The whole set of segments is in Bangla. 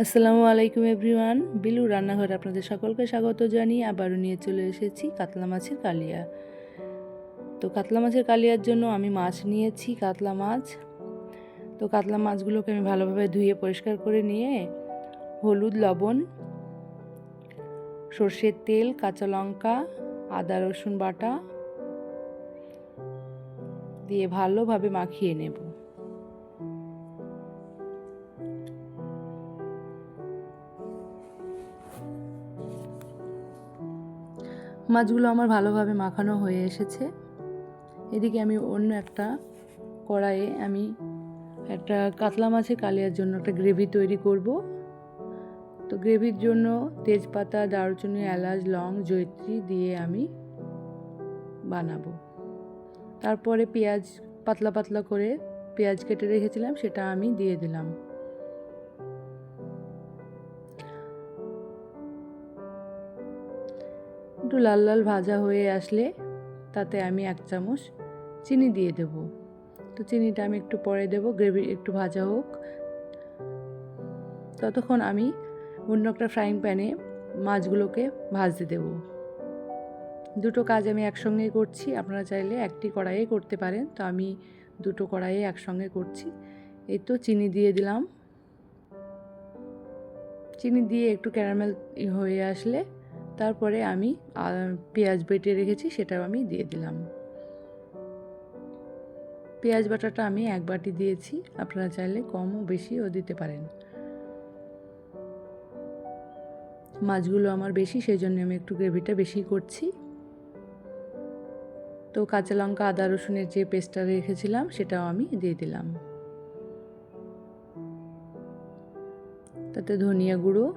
আসসালামু আলাইকুম এভরিওয়ান, বিলু রান্নাঘরে আপনাদের সকলকে স্বাগত জানিয়ে আবারও নিয়ে চলে এসেছি কাতলা মাছের কালিয়া। তো কাতলা মাছের কালিয়ার জন্য আমি মাছ নিয়েছি, কাতলা মাছ। তো কাতলা মাছগুলোকে আমি ভালোভাবে ধুয়ে পরিষ্কার করে নিয়ে হলুদ, লবণ, সর্ষের তেল, কাঁচা লঙ্কা, আদা রসুন বাটা দিয়ে ভালোভাবে মাখিয়ে নেব। মাছগুলো আমার ভালোভাবে মাখানো হয়ে এসেছে। এদিকে আমি অন্য একটা কড়াইয়ে আমি একটা কাতলা মাছের কালিয়ার জন্য একটা গ্রেভি তৈরি করব। তো গ্রেভির জন্য তেজপাতা, দারুচিনি, এলাচ, লং, জয়িত্রী দিয়ে আমি বানাবো। তারপরে পেঁয়াজ পাতলা পাতলা করে পেঁয়াজ কেটে রেখেছিলাম, সেটা আমি দিয়ে দিলাম। একটু লাল লাল ভাজা হয়ে আসলে তাতে আমি 1 চামচ চিনি দিয়ে দেব। তো চিনিটা আমি একটু পরে দেব, গ্রেভি একটু ভাজা হোক। ততক্ষণ আমি অন্য একটা ফ্রাইং প্যানে মাছগুলোকে ভাজতে দেব। দুটো কাজ আমি একসঙ্গে করছি, আপনারা চাইলে একটি কড়াইয়ে করতে পারেন। তো আমি দুটো কড়াইয়ে একসঙ্গে করছি। এই তো চিনি দিয়ে দিলাম। চিনি দিয়ে একটু ক্যারামেল হয়ে আসলে তারপরে আমি পেঁয়াজ বেটে রেখেছি সেটাও আমি দিয়ে দিলাম। পেঁয়াজ বাটাটা আমি 1 বাটি দিয়েছি, আপনারা চাইলে কমও বেশিও দিতে পারেন। মাছগুলো আমার বেশি, সেই জন্য আমি একটু গ্রেভিটা বেশি করছি। তো কাঁচা লঙ্কা, আদা রসুনের যে পেস্টটা রেখেছিলাম সেটাও আমি দিয়ে দিলাম। তাতে ধনিয়া গুঁড়ো,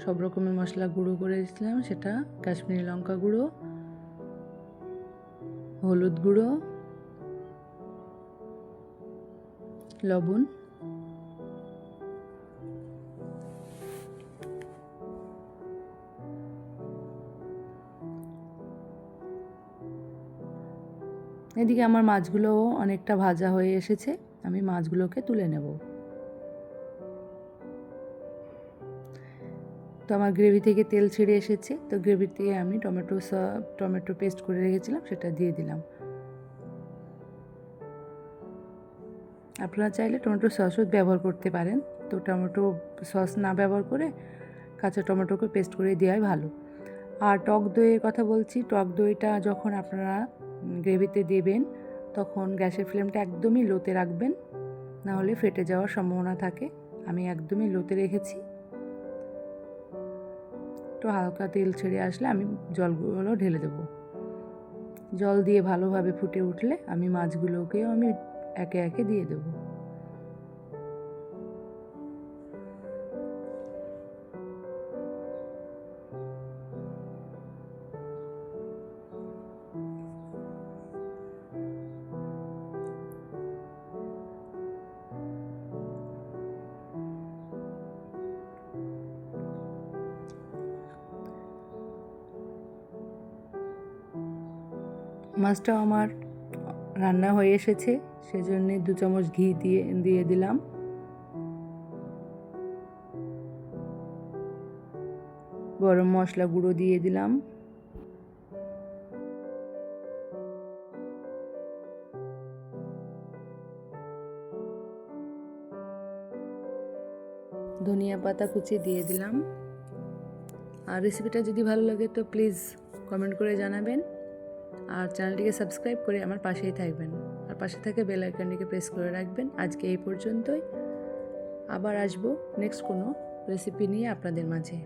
সব রকমের মশলা গুঁড়ো করে দিয়েছিলাম, সেটা কাশ্মীরি লঙ্কা গুঁড়ো, হলুদ গুঁড়ো, লবণ, এদিকে আমার মাছগুলোও অনেকটা ভাজা হয়ে এসেছে, আমি মাছগুলোকে তুলে নেব। তো আমার গ্রেভি থেকে তেল ছেড়ে এসেছে। তো গ্রেভিতে আমি টমেটো পেস্ট করে রেখেছিলাম সেটা দিয়ে দিলাম। আপনারা চাইলে টমেটো সসও ব্যবহার করতে পারেন। তো টমেটো সস না ব্যবহার করে কাঁচা টমেটোকে পেস্ট করে দেওয়াই ভালো। আর টক দইয়ের কথা বলছি, টক দইটা যখন আপনারা গ্রেভিতে দেবেন তখন গ্যাসের ফ্লেমটা একদমই লোতে রাখবেন, না হলে ফেটে যাওয়ার সম্ভাবনা থাকে। আমি একদমই লোতে রেখেছি। একটু হালকা তেল ছেড়ে আসলে আমি জলগুলো ঢেলে দেবো। জল দিয়ে ভালোভাবে ফুটে উঠলে আমি মাছগুলোকেও আমি একে একে দিয়ে দেবো। মাছটাও আমার রান্না হয়ে এসেছে, সেজন্য 2 চামচ ঘি দিয়ে দিলাম। গরম মশলা গুঁড়ো দিয়ে দিলাম। ধনিয়া পাতা কুচি দিয়ে দিলাম। আর রেসিপিটা যদি ভালো লাগে তো প্লিজ কমেন্ট করে জানাবেন, আর চ্যানেলটিকে সাবস্ক্রাইব করে আমার পাশেই থাকবেন, আর পাশে থেকে বেল আইকনটিকে প্রেস করে রাখবেন। আজকে এই পর্যন্তই, আবার আসবো নেক্সট কোনো রেসিপি নিয়ে আপনাদের মাঝে।